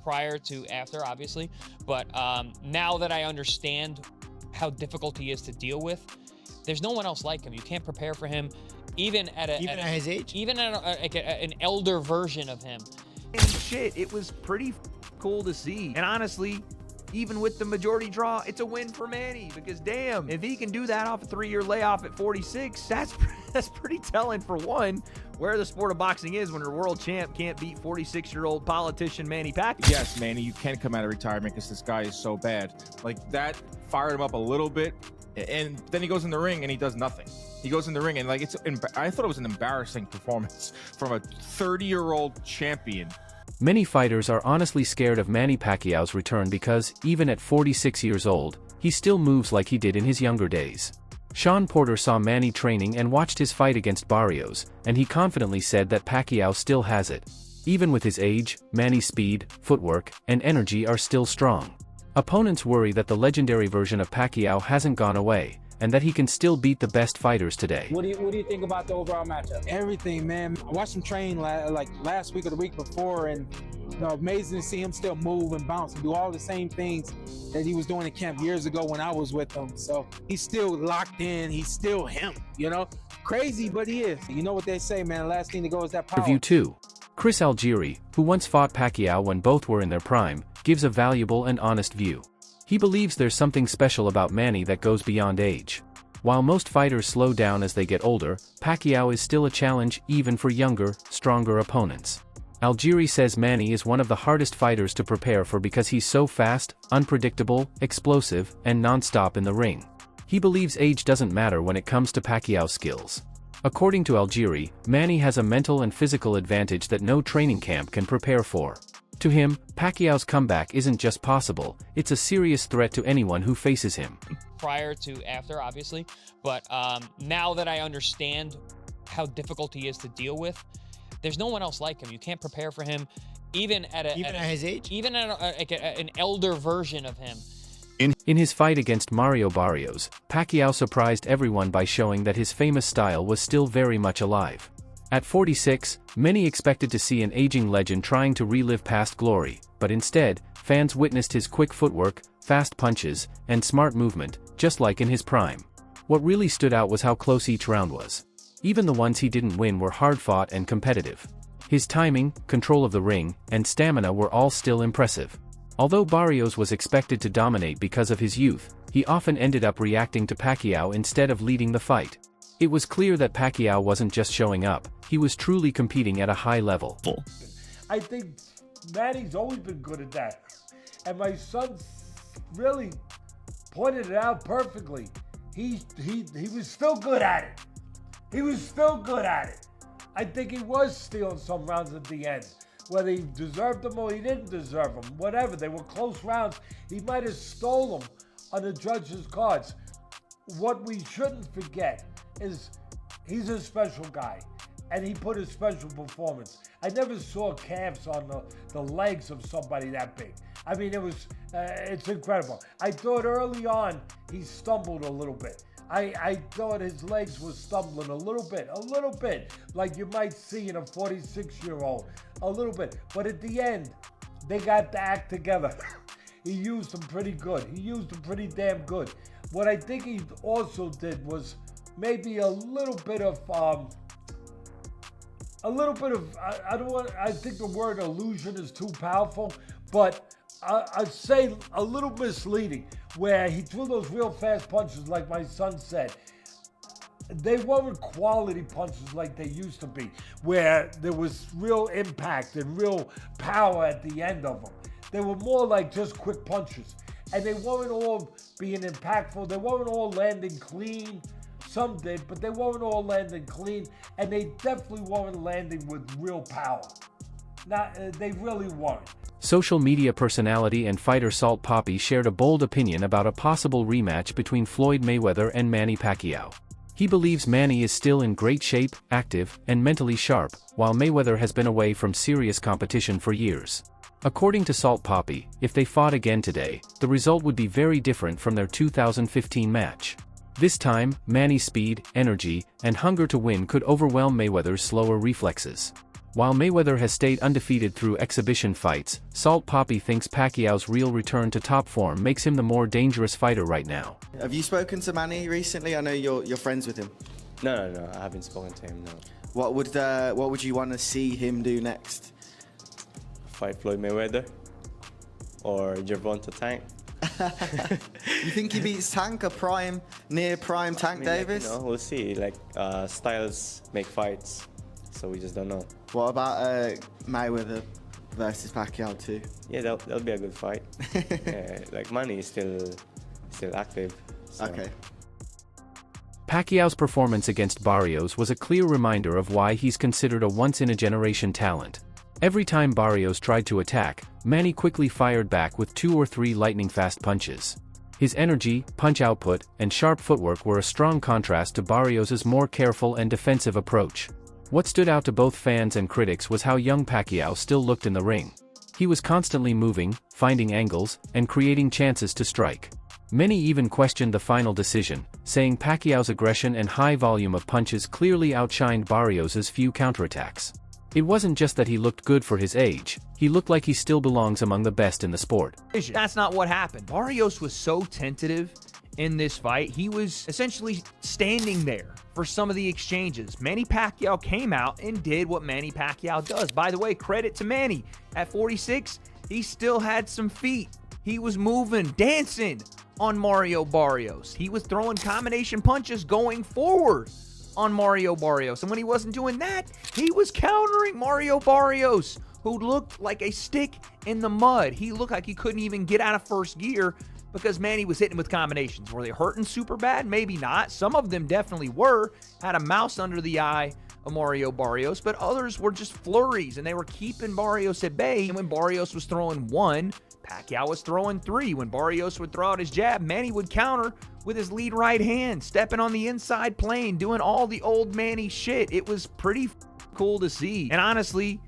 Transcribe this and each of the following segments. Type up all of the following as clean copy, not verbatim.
prior to after, obviously. But now that I understand how difficult he is to deal with, there's no one else like him. You can't prepare for him, even at his age, even at an elder version of him. And shit, it was pretty cool to see. And honestly, even with the majority draw, it's a win for Manny, because damn, if he can do that off a 3-year layoff at 46, that's pretty telling, for one, where the sport of boxing is when your world champ can't beat 46-year-old politician Manny Pacquiao. Yes, Manny, you can come out of retirement because this guy is so bad. Like, that fired him up a little bit, and then he goes in the ring and he does nothing. He goes in the ring and, like, I thought it was an embarrassing performance from a 30-year-old champion. Many fighters are honestly scared of Manny Pacquiao's return because, even at 46 years old, he still moves like he did in his younger days. Sean Porter saw Manny training and watched his fight against Barrios, and he confidently said that Pacquiao still has it. Even with his age, Manny's speed, footwork, and energy are still strong. Opponents worry that the legendary version of Pacquiao hasn't gone away, and that he can still beat the best fighters today. What do you think about the overall matchup? Everything, man. I watched him train like last week or the week before, and amazing to see him still move and bounce and do all the same things that he was doing in camp years ago when I was with him. So he's still locked in. He's still him, Crazy, but he is. You know what they say, man. The last thing to go is that power. Review 2. Chris Algieri, who once fought Pacquiao when both were in their prime, gives a valuable and honest view. He believes there's something special about Manny that goes beyond age. While most fighters slow down as they get older, Pacquiao is still a challenge even for younger, stronger opponents. Algieri says Manny is one of the hardest fighters to prepare for because he's so fast, unpredictable, explosive, and non-stop in the ring. He believes age doesn't matter when it comes to Pacquiao's skills. According to Algieri, Manny has a mental and physical advantage that no training camp can prepare for. To him, Pacquiao's comeback isn't just possible, it's a serious threat to anyone who faces him. Prior to after, obviously. But now that I understand how difficult he is to deal with, there's no one else like him. You can't prepare for him, even at his age, even at an elder version of him. In his fight against Mario Barrios, Pacquiao surprised everyone by showing that his famous style was still very much alive. At 46, many expected to see an aging legend trying to relive past glory, but instead, fans witnessed his quick footwork, fast punches, and smart movement, just like in his prime. What really stood out was how close each round was. Even the ones he didn't win were hard-fought and competitive. His timing, control of the ring, and stamina were all still impressive. Although Barrios was expected to dominate because of his youth, he often ended up reacting to Pacquiao instead of leading the fight. It was clear that Pacquiao wasn't just showing up, he was truly competing at a high level. I think Manny's always been good at that. And my son really pointed it out perfectly. He was still good at it. He was still good at it. I think he was stealing some rounds at the end. Whether he deserved them or he didn't deserve them, whatever. They were close rounds. He might have stole them on the judges' cards. What we shouldn't forget is he's a special guy, and he put a special performance. I never saw calves on the legs of somebody that big. I mean, it's incredible. I thought early on he stumbled a little bit. I thought his legs were stumbling a little bit, like you might see in a 46-year-old, a little bit. But at the end, they got the act together. He used them pretty good. He used them pretty damn good. What I think he also did was maybe a little bit of, I think the word illusion is too powerful, but I'd say a little misleading, where he threw those real fast punches like my son said. They weren't quality punches like they used to be, where there was real impact and real power at the end of them. They were more like just quick punches. And they weren't all being impactful. They weren't all landing clean. Some did, but they weren't all landing clean. And they definitely weren't landing with real power. They really weren't. Social media personality and fighter Salt Poppy shared a bold opinion about a possible rematch between Floyd Mayweather and Manny Pacquiao. He believes Manny is still in great shape, active, and mentally sharp, while Mayweather has been away from serious competition for years. According to Salt Poppy, if they fought again today, the result would be very different from their 2015 match. This time, Manny's speed, energy, and hunger to win could overwhelm Mayweather's slower reflexes. While Mayweather has stayed undefeated through exhibition fights, Salt Papi thinks Pacquiao's real return to top form makes him the more dangerous fighter right now. Have you spoken to Manny recently? I know you're friends with him. No, I haven't spoken to him, no. What would you want to see him do next? Fight Floyd Mayweather or Gervonta Tank. You think he beats Tank, near prime Tank Davis? Like, we'll see. Like, styles make fights, so we just don't know. What about Mayweather versus Pacquiao too? Yeah, that'll be a good fight. Yeah, like Manny is still active. So. Okay. Pacquiao's performance against Barrios was a clear reminder of why he's considered a once-in-a-generation talent. Every time Barrios tried to attack, Manny quickly fired back with 2 or 3 lightning-fast punches. His energy, punch output, and sharp footwork were a strong contrast to Barrios' more careful and defensive approach. What stood out to both fans and critics was how young Pacquiao still looked in the ring. He was constantly moving, finding angles, and creating chances to strike. Many even questioned the final decision, saying Pacquiao's aggression and high volume of punches clearly outshined Barrios' few counterattacks. It wasn't just that he looked good for his age, he looked like he still belongs among the best in the sport. That's not what happened. Barrios was so tentative in this fight. He was essentially standing there for some of the exchanges. Manny Pacquiao came out and did what Manny Pacquiao does. By the way, credit to Manny. At 46, he still had some feet. He was moving, dancing on Mario Barrios. He was throwing combination punches going forward on Mario Barrios. And when he wasn't doing that, he was countering Mario Barrios, who looked like a stick in the mud. He looked like he couldn't even get out of first gear because Manny was hitting with combinations. Were they hurting super bad? Maybe not. Some of them definitely were. Had a mouse under the eye of Mario Barrios, but others were just flurries, and they were keeping Barrios at bay. And when Barrios was throwing 1, Pacquiao was throwing 3. When Barrios would throw out his jab, Manny would counter with his lead right hand, stepping on the inside plane, doing all the old Manny shit. It was pretty cool to see. And honestly,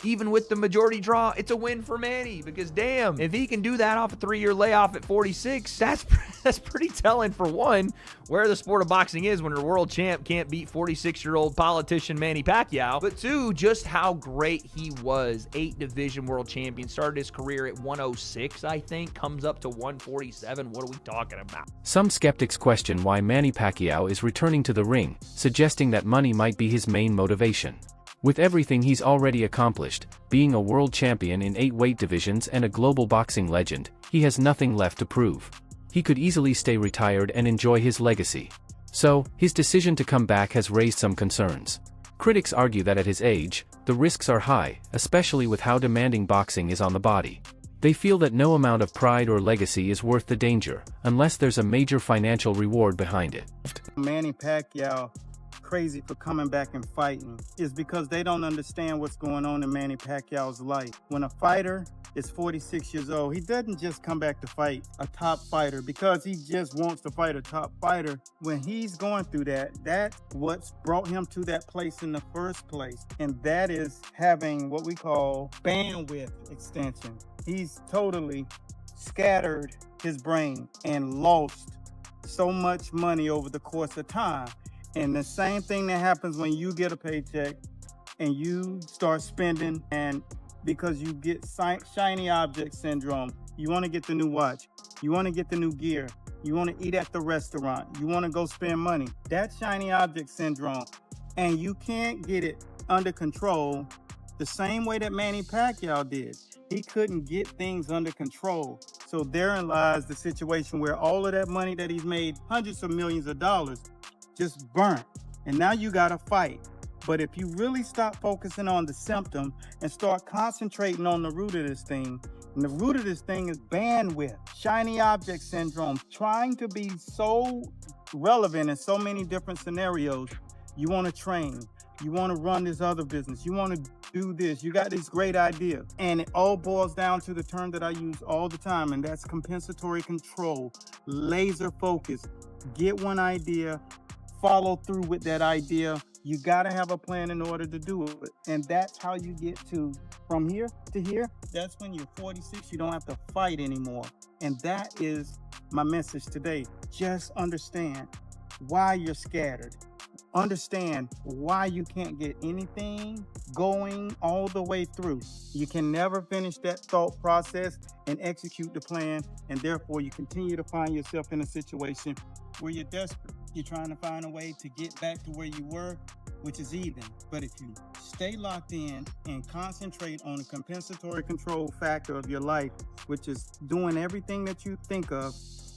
even with the majority draw, it's a win for Manny because damn, if he can do that off a 3-year layoff at 46, that's pretty telling for one, where the sport of boxing is when your world champ can't beat 46-year-old politician Manny Pacquiao, but 2, just how great he was. 8 division world champion, started his career at 106, I think, comes up to 147. What are we talking about? Some skeptics question why Manny Pacquiao is returning to the ring, suggesting that money might be his main motivation. With everything he's already accomplished, being a world champion in 8 weight divisions and a global boxing legend, he has nothing left to prove. He could easily stay retired and enjoy his legacy. So, his decision to come back has raised some concerns. Critics argue that at his age, the risks are high, especially with how demanding boxing is on the body. They feel that no amount of pride or legacy is worth the danger, unless there's a major financial reward behind it. Manny Pacquiao crazy for coming back and fighting is because they don't understand what's going on in Manny Pacquiao's life. When a fighter is 46 years old, he doesn't just come back to fight a top fighter because he just wants to fight a top fighter. When he's going through that's what's brought him to that place in the first place. And that is having what we call bandwidth extension. He's totally scattered his brain and lost so much money over the course of time. And the same thing that happens when you get a paycheck and you start spending, and because you get shiny object syndrome, you want to get the new watch, you want to get the new gear, you want to eat at the restaurant, you want to go spend money. That's shiny object syndrome. And you can't get it under control the same way that Manny Pacquiao did. He couldn't get things under control. So therein lies the situation where all of that money that he's made, hundreds of millions of dollars, just burnt. And now you gotta fight. But if you really stop focusing on the symptom and start concentrating on the root of this thing, and the root of this thing is bandwidth, shiny object syndrome, trying to be so relevant in so many different scenarios. You wanna train, you wanna run this other business, you wanna do this, you got this great idea. And it all boils down to the term that I use all the time, and that's compensatory control, laser focus. Get one idea, follow through with that idea. You got to have a plan in order to do it. And that's how you get to from here to here. That's when you're 46, you don't have to fight anymore. And that is my message today. Just understand why you're scattered, understand why you can't get anything going all the way through. You can never finish that thought process and execute the plan, and therefore you continue to find yourself in a situation where you're desperate. You're trying to find a way to get back to where you were, which is even. But if you stay locked in and concentrate on the compensatory control factor of your life, which is doing everything that you think of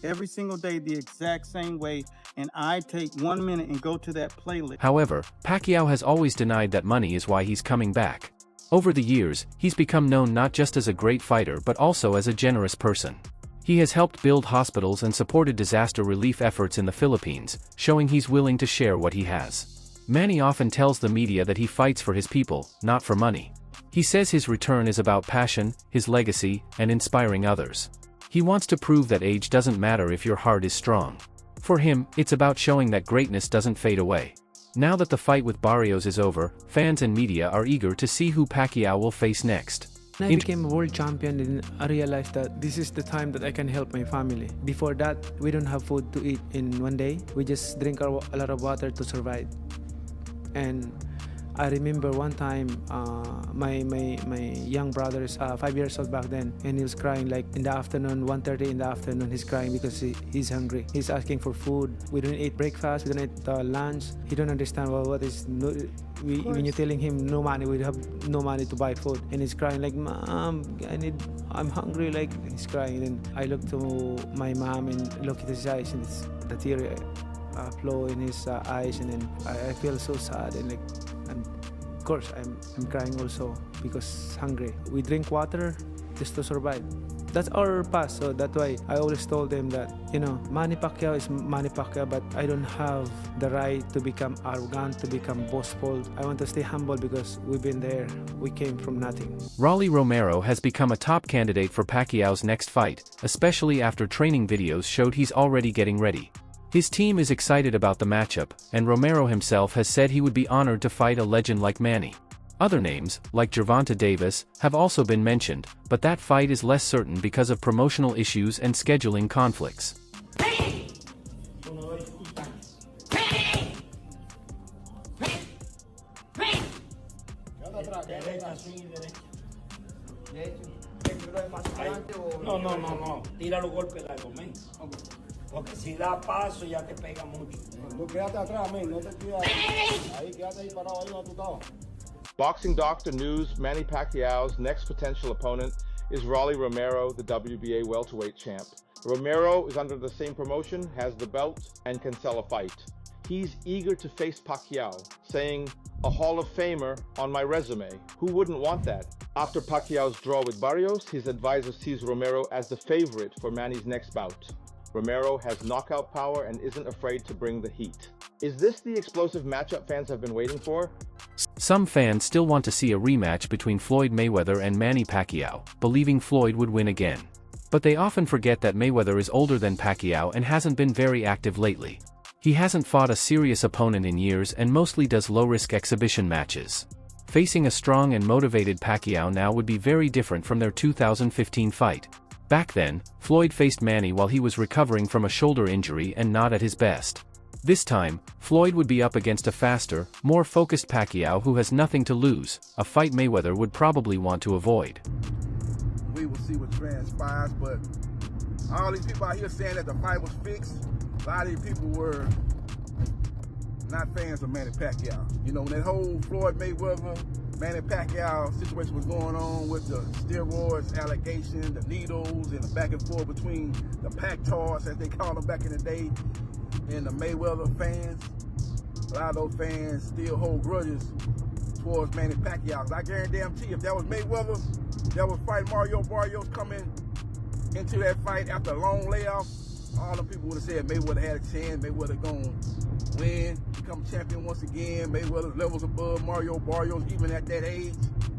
every single day the exact same way, and I take 1 minute and go to that playlist. However, Pacquiao has always denied that money is why he's coming back. Over the years, he's become known not just as a great fighter but also as a generous person. He has helped build hospitals and supported disaster relief efforts in the Philippines, showing he's willing to share what he has. Manny often tells the media that he fights for his people, not for money. He says his return is about passion, his legacy, and inspiring others. He wants to prove that age doesn't matter if your heart is strong. For him, it's about showing that greatness doesn't fade away. Now that the fight with Barrios is over, fans and media are eager to see who Pacquiao will face next. When I became a world champion, then I realized that this is the time that I can help my family. Before that, we don't have food to eat in one day. We just drink a lot of water to survive. And I remember one time, my young brother is 5 years old back then, and he was crying like in the afternoon, 1:30 in the afternoon. He's crying because he's hungry. He's asking for food. We don't eat breakfast. We don't eat lunch. He don't understand what is. When you're telling him no money, we have no money to buy food, and he's crying like, "Mom, I'm hungry." Like he's crying. And I look to my mom and look at his eyes, and it's the tear flow in his eyes, and then I feel so sad and like. And of course, I'm crying also because hungry. We drink water just to survive. That's our past, so that's why I always told them that, Manny Pacquiao is Manny Pacquiao, but I don't have the right to become arrogant, to become boastful. I want to stay humble because we've been there. We came from nothing. Rolly Romero has become a top candidate for Pacquiao's next fight, especially after training videos showed he's already getting ready. His team is excited about the matchup, and Romero himself has said he would be honored to fight a legend like Manny. Other names, like Gervonta Davis, have also been mentioned, but that fight is less certain because of promotional issues and scheduling conflicts. No. Tira los golpes largos, men. Porque si da paso ya te pega mucho. Tú quédate atrás, men, no te quedas ahí, quédate ahí parado ahí donde tú estabas. Boxing Doctor News, Manny Pacquiao's next potential opponent is Rolly Romero, the WBA welterweight champ. Romero is under the same promotion, has the belt, and can sell a fight. He's eager to face Pacquiao, saying, "A Hall of Famer on my resume. Who wouldn't want that?" After Pacquiao's draw with Barrios, his advisor sees Romero as the favorite for Manny's next bout. Romero has knockout power and isn't afraid to bring the heat. Is this the explosive matchup fans have been waiting for? Some fans still want to see a rematch between Floyd Mayweather and Manny Pacquiao, believing Floyd would win again. But they often forget that Mayweather is older than Pacquiao and hasn't been very active lately. He hasn't fought a serious opponent in years and mostly does low-risk exhibition matches. Facing a strong and motivated Pacquiao now would be very different from their 2015 fight. Back then, Floyd faced Manny while he was recovering from a shoulder injury and not at his best. This time, Floyd would be up against a faster, more focused Pacquiao who has nothing to lose, a fight Mayweather would probably want to avoid. We will see what transpires, but all these people out here saying that the fight was fixed, a lot of these people were not fans of Manny Pacquiao. When that whole Floyd Mayweather, Manny Pacquiao situation was going on with the steroids allegation, the needles, and the back and forth between the Pac-Tars, as they called them back in the day, and the Mayweather fans. A lot of those fans still hold grudges towards Manny Pacquiao. I guarantee if that was Mayweather that was fighting Mario Barrios coming into that fight after a long layoff, all the people would have said Mayweather had a chance, Mayweather gonna win, become champion once again. Mayweather's levels above Mario Barrios even at that age.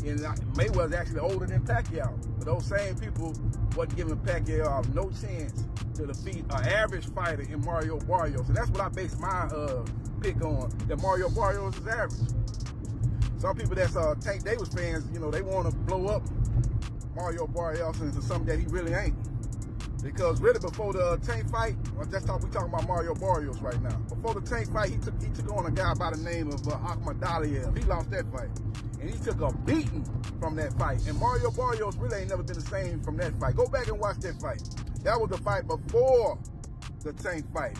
And Mayweather's actually older than Pacquiao. But those same people wasn't giving Pacquiao no chance to defeat an average fighter in Mario Barrios. And that's what I base my pick on, that Mario Barrios is average. Some people that's Tank Davis fans, they want to blow up Mario Barrios into something that he really ain't. Because really before the Tank fight, we talking about Mario Barrios right now. Before the Tank fight, he took on a guy by the name of Ahmad Daliev. He lost that fight. And he took a beating from that fight. And Mario Barrios really ain't never been the same from that fight. Go back and watch that fight. That was the fight before the Tank fight.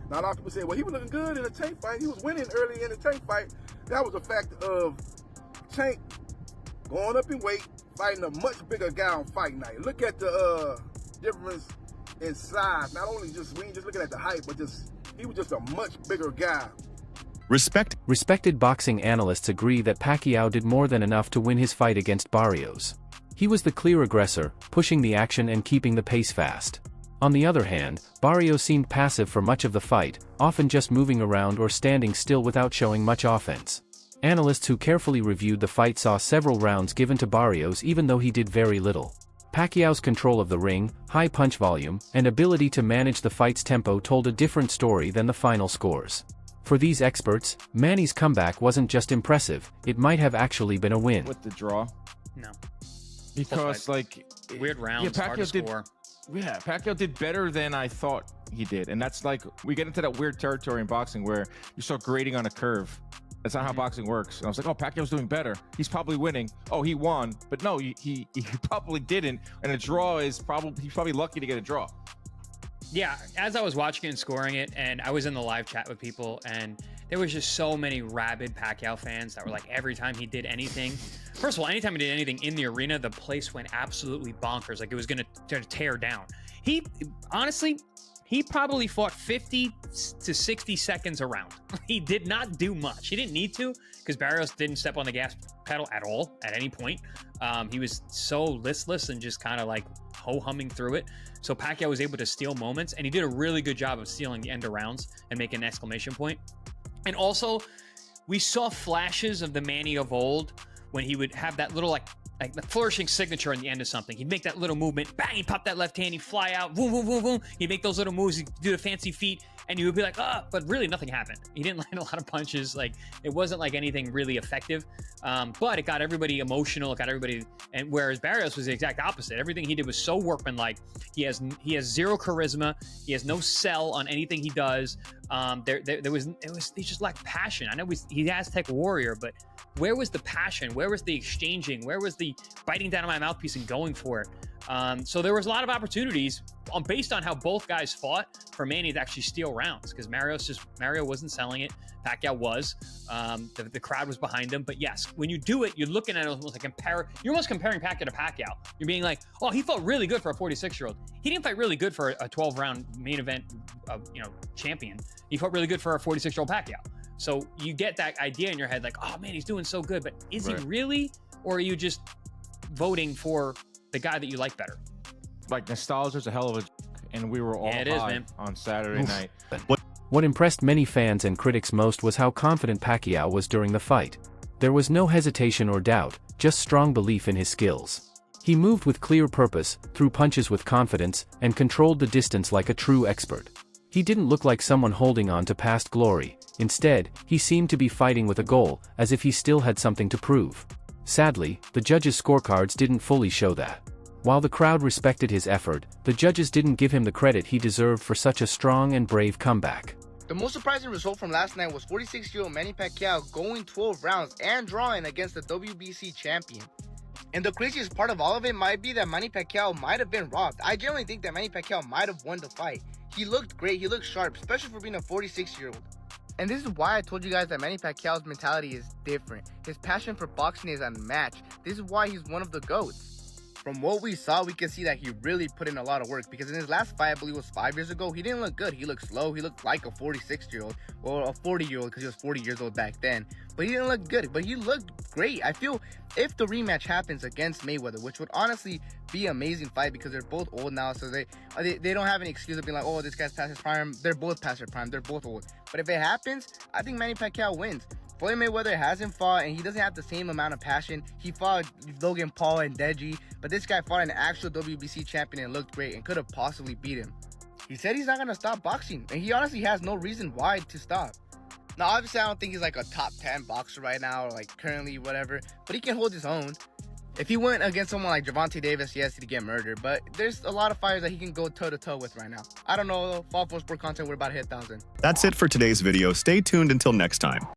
Now, a lot of people say, well, he was looking good in the Tank fight. He was winning early in the Tank fight. That was a fact of Tank going up in weight, fighting a much bigger guy on fight night. Look at the difference in size. Not only we ain't just looking at the height, but he was just a much bigger guy. Respected boxing analysts agree that Pacquiao did more than enough to win his fight against Barrios. He was the clear aggressor, pushing the action and keeping the pace fast. On the other hand, Barrios seemed passive for much of the fight, often just moving around or standing still without showing much offense. Analysts who carefully reviewed the fight saw several rounds given to Barrios even though he did very little. Pacquiao's control of the ring, high punch volume, and ability to manage the fight's tempo told a different story than the final scores. For these experts, Manny's comeback wasn't just impressive, it might have actually been a win. With the draw? No. Because, weird rounds, hard to score. Yeah, Pacquiao did better than I thought he did. And that's we get into that weird territory in boxing where you start grading on a curve. That's not how boxing works. And I was like, oh, Pacquiao's doing better. He's probably winning. Oh, he won. But no, he probably didn't. And a draw he's probably lucky to get a draw. Yeah, as I was watching it and scoring it, and I was in the live chat with people, and there was just so many rabid Pacquiao fans that were like, every time he did anything, first of all, anytime he did anything in the arena, the place went absolutely bonkers, like it was gonna tear down. Honestly, he probably fought 50 to 60 seconds a round. He did not do much. He didn't need to, because Barrios didn't step on the gas pedal at all at any point. He was so listless and just kind of like ho-humming through it. So Pacquiao was able to steal moments, and he did a really good job of stealing the end of rounds and making an exclamation point. And also, we saw flashes of the Manny of old when he would have that little like the flourishing signature in the end of something. He'd make that little movement, bang, he'd pop that left hand, he'd fly out, boom, boom, boom, boom. He'd make those little moves, he'd do the fancy feet, and you would be like, but really nothing happened. He didn't land a lot of punches. Like, it wasn't like anything really effective, but it got everybody emotional. It got everybody, and whereas Barrios was the exact opposite. Everything he did was so workmanlike. He has zero charisma. He has no sell on anything he does. He just lacked passion. I know he's Aztec warrior, but where was the passion? Where was the exchanging? Where was the biting down on my mouthpiece and going for it? So there was a lot of opportunities based on how both guys fought for Manny to actually steal rounds, because Mario wasn't selling it. Pacquiao was. The crowd was behind him. But yes, when you do it, you're looking at it almost like you're almost comparing Pacquiao to Pacquiao. You're being like, oh, he fought really good for a 46-year-old. He didn't fight really good for a 12-round main event, champion. He fought really good for a 46-year-old Pacquiao. So you get that idea in your head, like, oh man, he's doing so good. But is he really, or are you just voting for the guy that you like better? Like, nostalgia's a hell of a, and we were all high on Saturday night. What impressed many fans and critics most was how confident Pacquiao was during the fight. There was no hesitation or doubt, just strong belief in his skills. He moved with clear purpose, threw punches with confidence, and controlled the distance like a true expert. He didn't look like someone holding on to past glory. Instead, he seemed to be fighting with a goal, as if he still had something to prove. Sadly, the judges' scorecards didn't fully show that. While the crowd respected his effort, the judges didn't give him the credit he deserved for such a strong and brave comeback. The most surprising result from last night was 46-year-old Manny Pacquiao going 12 rounds and drawing against the WBC champion. And the craziest part of all of it might be that Manny Pacquiao might have been robbed. I genuinely think that Manny Pacquiao might have won the fight. He looked great, he looked sharp, especially for being a 46-year-old. And this is why I told you guys that Manny Pacquiao's mentality is different. His passion for boxing is unmatched. This is why he's one of the GOATs. From what we saw, we can see that he really put in a lot of work, because in his last fight, I believe it was 5 years ago, he didn't look good. He looked slow. He looked like a 46-year-old, or a 40-year-old, because he was 40 years old back then. But he didn't look good, but he looked great. I feel if the rematch happens against Mayweather, which would honestly be an amazing fight, because they're both old now, so they don't have any excuse of being like, oh, this guy's past his prime. They're both past their prime. They're both old. But if it happens, I think Manny Pacquiao wins. Floyd Mayweather hasn't fought, and he doesn't have the same amount of passion. He fought Logan Paul and Deji, but this guy fought an actual WBC champion and looked great and could have possibly beat him. He said he's not going to stop boxing, and he honestly has no reason why to stop. Now, obviously, I don't think he's like a top 10 boxer right now, or like currently, whatever, but he can hold his own. If he went against someone like Gervonta Davis, yes, he'd get murdered. But there's a lot of fighters that he can go toe-to-toe with right now. I don't know, though. Fall for Sport content, we're about to hit 1,000. That's it for today's video. Stay tuned until next time.